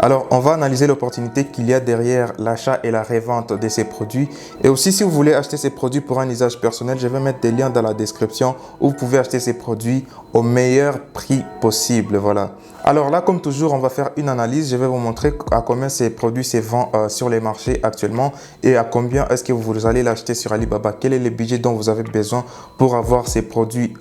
Alors, on va analyser l'opportunité qu'il y a derrière l'achat et la revente de ces produits. Et aussi, si vous voulez acheter ces produits pour un usage personnel, je vais mettre des liens dans la description où vous pouvez acheter ces produits au meilleur prix possible. Voilà. Alors là, comme toujours, on va faire une analyse. Je vais vous montrer à combien ces produits se vendent sur les marchés actuellement et à combien est-ce que vous allez l'acheter sur Alibaba. Quel est le budget dont vous avez besoin pour avoir ces produits,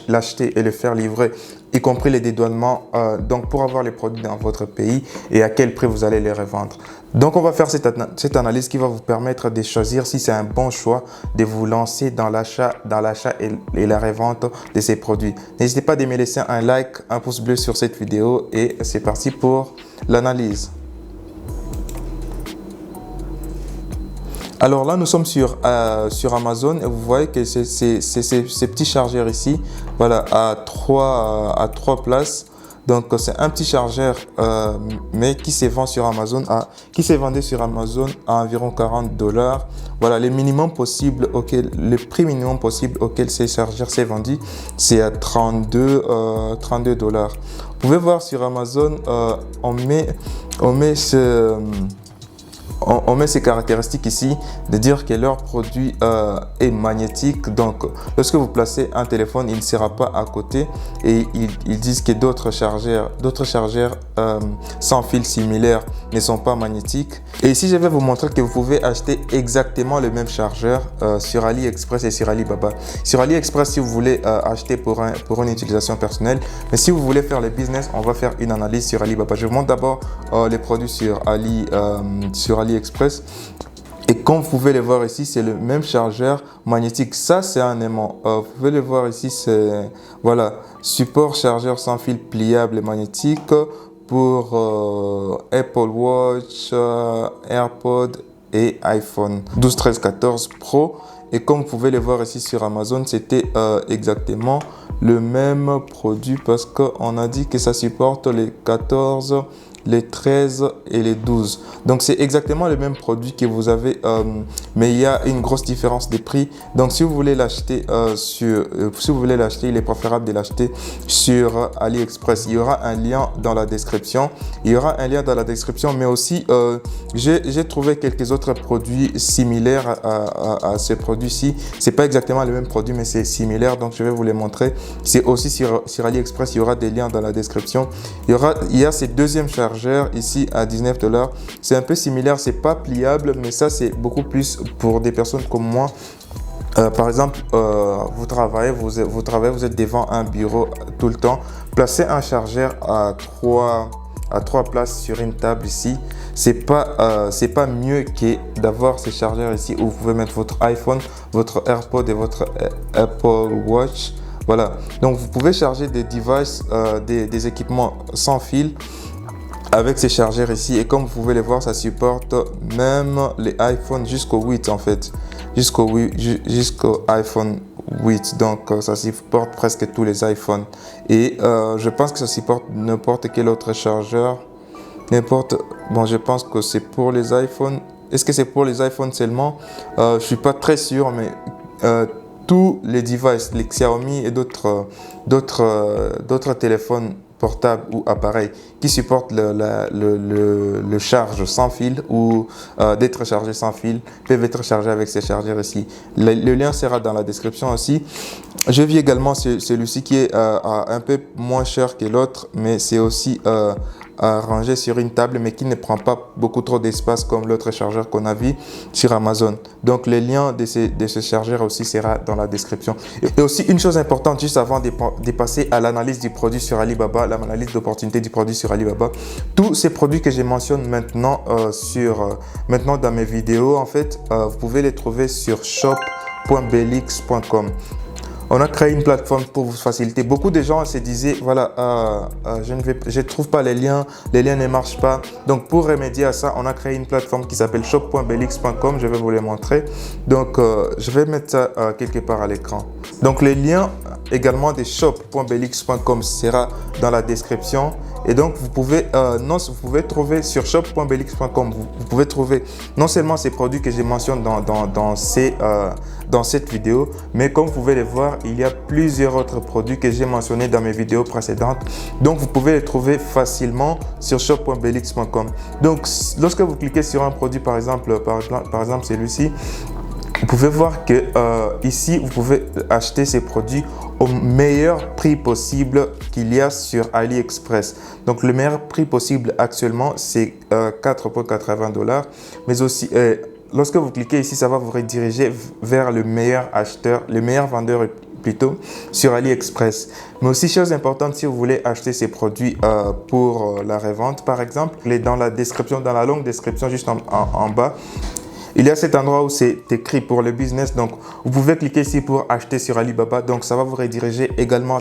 l'acheter et le faire livrer, y compris les dédouanements, donc pour avoir les produits dans votre pays et à quel prix vous allez les revendre. Donc on va faire cette analyse qui va vous permettre de choisir si c'est un bon choix de vous lancer dans l'achat et la revente de ces produits. N'hésitez pas à me laisser un like, un pouce bleu sur cette vidéo et c'est parti pour l'analyse. Alors là, nous sommes sur Amazon et vous voyez que c'est ces petits chargeurs ici, voilà, à trois places. Donc c'est un petit chargeur, mais qui se vend sur Amazon, qui s'est vendu sur Amazon à environ $40. Voilà, le prix minimum possible auquel ces chargeurs s'est vendu, c'est à $32. Vous pouvez voir sur Amazon, on met ces caractéristiques ici de dire que leur produit est magnétique. Donc lorsque vous placez un téléphone, il ne sera pas à côté, et ils disent que d'autres chargeurs sans fil similaires ne sont pas magnétiques. Et ici je vais vous montrer que vous pouvez acheter exactement le même chargeur sur AliExpress et sur Alibaba. Sur AliExpress si vous voulez acheter pour une utilisation personnelle, mais si vous voulez faire le business, on va faire une analyse sur Alibaba. Je vous montre d'abord les produits sur AliExpress. Et comme vous pouvez le voir ici, c'est le même chargeur magnétique. Ça, c'est un aimant. Vous pouvez le voir ici, c'est voilà, support chargeur sans fil pliable et magnétique pour Apple Watch, AirPods et iPhone 12, 13, 14 Pro. Et comme vous pouvez le voir ici sur Amazon, c'était exactement le même produit parce qu'on a dit que ça supporte les 14, les 13 et les 12. Donc c'est exactement le même produit que vous avez, mais il y a une grosse différence de prix. Donc si vous voulez l'acheter il est préférable de l'acheter sur AliExpress. Il y aura un lien dans la description. Mais aussi j'ai trouvé quelques autres produits similaires à ce produit-ci. C'est pas exactement le même produit, mais c'est similaire. Donc je vais vous les montrer. C'est aussi sur AliExpress. Il y aura des liens dans la description. Il y a ce deuxième chargeur ici à $19. C'est un peu similaire, c'est pas pliable, mais ça c'est beaucoup plus pour des personnes comme moi. Par exemple, vous travaillez, vous êtes devant un bureau tout le temps. Placez un chargeur à trois places sur une table ici. C'est pas mieux que d'avoir ces chargeurs ici où vous pouvez mettre votre iPhone, votre AirPod et votre Apple Watch. Voilà, donc vous pouvez charger des devices, des équipements sans fil avec ces chargeurs ici. Et comme vous pouvez le voir, ça supporte même les iPhones jusqu'au 8 en fait, jusqu'au iPhone 8. Donc ça supporte presque tous les iPhones. Et je pense que ça supporte n'importe quel autre chargeur. Bon, je pense que c'est pour les iPhones. Est-ce que c'est pour les iPhones seulement? Je suis pas très sûr, mais tous les devices, les Xiaomi et d'autres téléphones portables ou appareils qui supportent le charge sans fil ou d'être chargé sans fil peuvent être chargés avec ces chargeurs ici. Le lien sera dans la description aussi. Je vis également celui-ci qui est un peu moins cher que l'autre, mais c'est aussi rangé sur une table, mais qui ne prend pas beaucoup trop d'espace comme l'autre chargeur qu'on a vu sur Amazon. Donc le lien de ce chargeur aussi sera dans la description. Et aussi une chose importante, juste avant de passer à l'analyse du produit sur Alibaba, l'analyse d'opportunité du produit sur Alibaba, tous ces produits que je mentionne maintenant dans mes vidéos, en fait, vous pouvez les trouver sur shop.belix.com. On a créé une plateforme pour vous faciliter. Beaucoup de gens se disaient, voilà, je ne trouve pas les liens ne marchent pas. Donc pour remédier à ça, on a créé une plateforme qui s'appelle shop.belix.com. Je vais vous les montrer. Donc je vais mettre ça quelque part à l'écran. Donc les liens également de shop.belix.com sera dans la description. Et donc, vous pouvez trouver sur shop.belix.com, vous pouvez trouver non seulement ces produits que je mentionne dans cette vidéo, mais comme vous pouvez les voir, il y a plusieurs autres produits que j'ai mentionnés dans mes vidéos précédentes. Donc, vous pouvez les trouver facilement sur shop.belix.com. Donc, lorsque vous cliquez sur un produit, par exemple celui-ci, vous pouvez voir que ici, vous pouvez acheter ces produits au meilleur prix possible qu'il y a sur AliExpress. Donc, le meilleur prix possible actuellement, c'est 4,80 $. Mais aussi, lorsque vous cliquez ici, ça va vous rediriger vers le meilleur acheteur, le meilleur vendeur plutôt sur AliExpress. Mais aussi, chose importante, si vous voulez acheter ces produits pour la revente, par exemple, il est dans la description, dans la longue description juste en bas. Il y a cet endroit où c'est écrit pour le business. Donc, vous pouvez cliquer ici pour acheter sur Alibaba. Donc, ça va vous rediriger également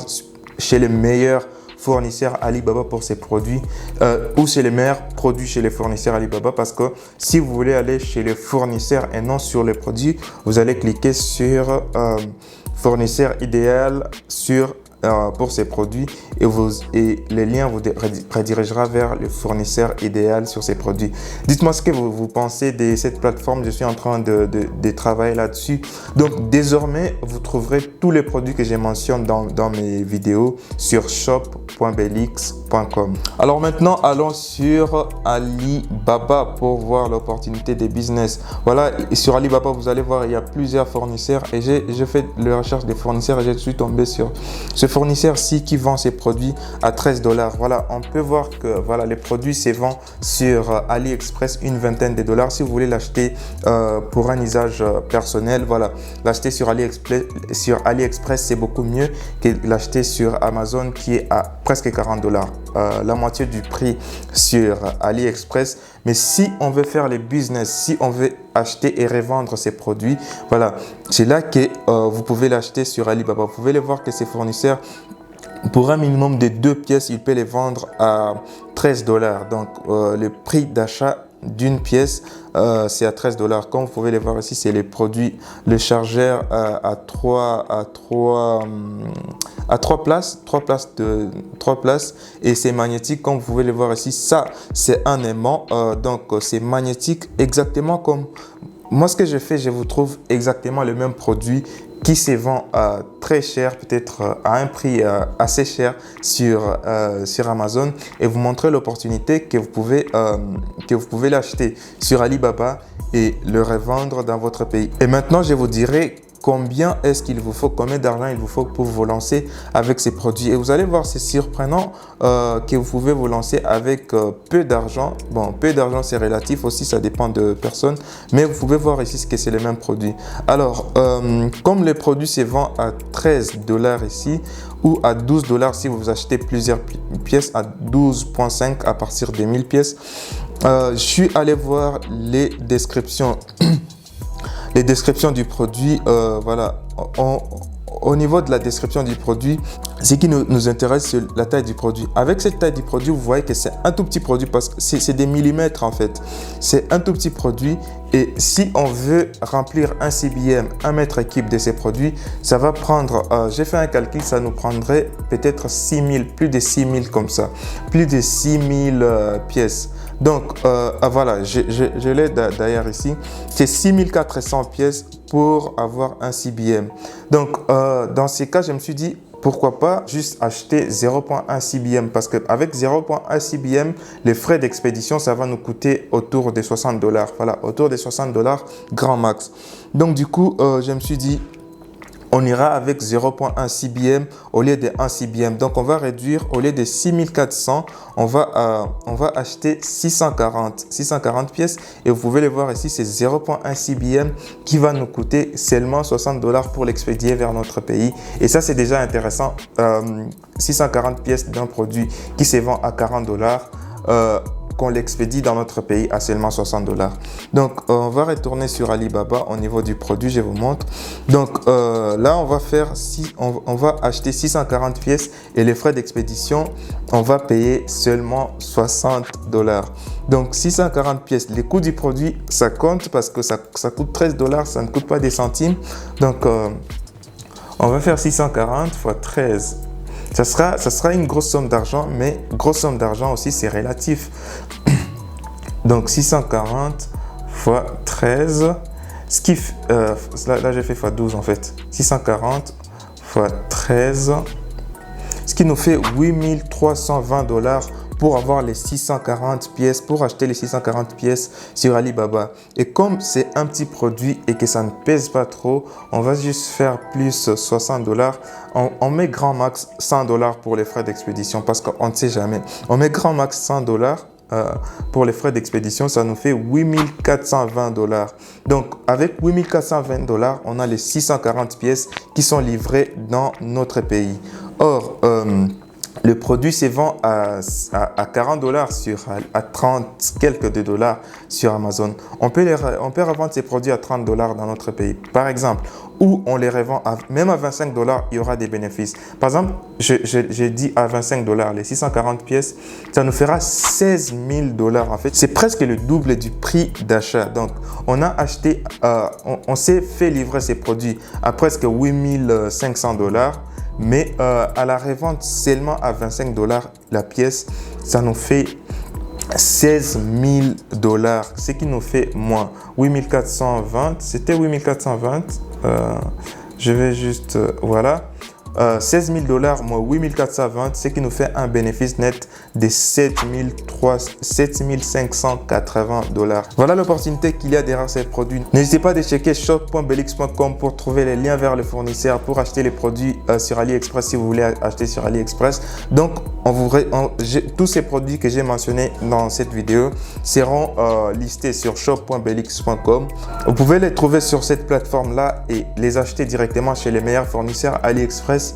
chez les meilleurs fournisseurs Alibaba pour ces produits ou chez les meilleurs produits chez les fournisseurs Alibaba, parce que si vous voulez aller chez les fournisseurs et non sur les produits, vous allez cliquer sur fournisseur idéal pour ces produits et les liens vous redirigera vers le fournisseur idéal sur ces produits. Dites-moi ce que vous pensez de cette plateforme. Je suis en train de travailler là-dessus. Donc désormais, vous trouverez tous les produits que je mentionne dans mes vidéos sur shop.belix.com. Alors maintenant, allons sur Alibaba pour voir l'opportunité des business. Voilà, sur Alibaba, vous allez voir, il y a plusieurs fournisseurs et j'ai fait la recherche des fournisseurs et je suis tombé sur ce fournisseur-ci qui vend ses produits à 13 $. Voilà, on peut voir que voilà, les produits se vendent sur AliExpress une vingtaine de dollars. Si vous voulez l'acheter pour un usage personnel, voilà, l'acheter sur AliExpress, c'est beaucoup mieux que l'acheter sur Amazon qui est à presque 40 $. La moitié du prix sur AliExpress. Mais si on veut faire les business, si on veut acheter et revendre ces produits, voilà, c'est là que vous pouvez l'acheter sur Alibaba. Vous pouvez les voir que ces fournisseurs, pour un minimum de 2 pièces, ils peuvent les vendre à 13 $. Donc, le prix d'achat d'une pièce, c'est à 13 $. Comme vous pouvez les voir ici, c'est les produits, le chargeur à 3 places et c'est magnétique. Comme vous pouvez le voir ici, ça c'est un aimant, donc c'est magnétique exactement comme moi. Ce que je fais, je vous trouve exactement le même produit qui se vend très cher, peut-être à un prix assez cher sur Amazon, et vous montrer l'opportunité que vous pouvez l'acheter sur Alibaba et le revendre dans votre pays. Et maintenant, je vous dirai combien d'argent il vous faut pour vous lancer avec ces produits. Et vous allez voir, c'est surprenant que vous pouvez vous lancer avec peu d'argent. Bon, peu d'argent, c'est relatif aussi, ça dépend de personnes. Mais vous pouvez voir ici que c'est les mêmes produits. Alors, comme les produits se vendent à 13 $ ici, ou à 12 $ si vous achetez plusieurs pièces, à 12,5 à partir des 1000 pièces. Je suis allé voir les descriptions. Les descriptions du produit, voilà. Au niveau de la description du produit, ce qui nous intéresse, c'est la taille du produit. Avec cette taille du produit, vous voyez que c'est un tout petit produit parce que c'est des millimètres en fait. C'est un tout petit produit et si on veut remplir un CBM, un mètre cube de ces produits, ça va prendre, j'ai fait un calcul, ça nous prendrait peut-être 6000, plus de 6000 comme ça, plus de 6000 pièces. Donc voilà, je l'ai d'ailleurs ici, c'est 6400 pièces pour avoir un CBM. Donc dans ces cas, je me suis dit, pourquoi pas juste acheter 0.1 CBM, parce qu'avec 0.1 CBM, les frais d'expédition, ça va nous coûter autour des 60 $. Voilà, autour des 60 $ grand max. Donc du coup, je me suis dit, on ira avec 0.1 CBM au lieu de 1 CBM. Donc, on va réduire, au lieu de 6400, on va acheter 640 pièces. Et vous pouvez le voir ici, c'est 0.1 CBM qui va nous coûter seulement 60 $ pour l'expédier vers notre pays. Et ça, c'est déjà intéressant. 640 pièces d'un produit qui se vend à 40 $. Qu'on l'expédie dans notre pays à seulement 60 $. Donc, on va retourner sur Alibaba au niveau du produit, je vous montre. Donc, là, on va acheter 640 pièces et les frais d'expédition, on va payer seulement 60 $. Donc, 640 pièces, les coûts du produit, ça compte parce que ça coûte 13 $, ça ne coûte pas des centimes. Donc, on va faire 640 fois 13. Ça sera une grosse somme d'argent, mais grosse somme d'argent aussi, c'est relatif. Donc 640 fois 13, ce qui là j'ai fait fois 12 en fait. 640 fois 13, ce qui nous fait 8320 $ pour avoir les 640 pièces, pour acheter les 640 pièces sur Alibaba. Et comme c'est un petit produit et que ça ne pèse pas trop, on va juste faire plus 60 $. On met grand max 100 $ pour les frais d'expédition parce qu'on ne sait jamais. On met grand max 100 $ pour les frais d'expédition, ça nous fait 8420 $. Donc, avec 8420 $, on a les 640 pièces qui sont livrées dans notre pays. Or, le produit se vend à 40 $, à 30 quelques de dollars sur Amazon. On peut revendre ces produits à 30 $ dans notre pays, par exemple, ou on les revend même à 25 $, il y aura des bénéfices. Par exemple, j'ai dit à 25 $, les 640 pièces, ça nous fera 16 000 $ en fait. C'est presque le double du prix d'achat. Donc, on a acheté, on s'est fait livrer ces produits à presque 8 500 $. Mais à la revente seulement à 25 $ la pièce, ça nous fait 16 000 $, ce qui nous fait moins 8420. C'était 8420. Je vais juste, voilà. 16 000 $ moins 8420, ce qui nous fait un bénéfice net de 7 580 $. Voilà l'opportunité qu'il y a derrière ces produits. N'hésitez pas à checker shop.belix.com pour trouver les liens vers le fournisseur pour acheter les produits sur AliExpress si vous voulez acheter sur AliExpress. Donc, tous ces produits que j'ai mentionnés dans cette vidéo seront listés sur shop.belix.com. Vous pouvez les trouver sur cette plateforme-là et les acheter directement chez les meilleurs fournisseurs AliExpress,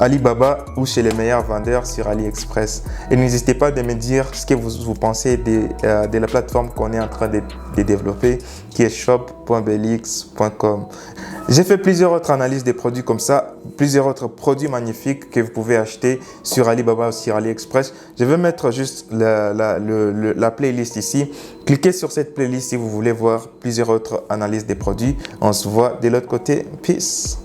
Alibaba ou chez les meilleurs vendeurs sur AliExpress. Et n'hésitez pas à me dire ce que vous pensez de la plateforme qu'on est en train de développer, qui est shop.belix.com. J'ai fait plusieurs autres analyses des produits comme ça, plusieurs autres produits magnifiques que vous pouvez acheter sur Alibaba ou sur AliExpress. Je vais mettre juste la playlist ici. Cliquez sur cette playlist si vous voulez voir plusieurs autres analyses des produits. On se voit de l'autre côté. Peace.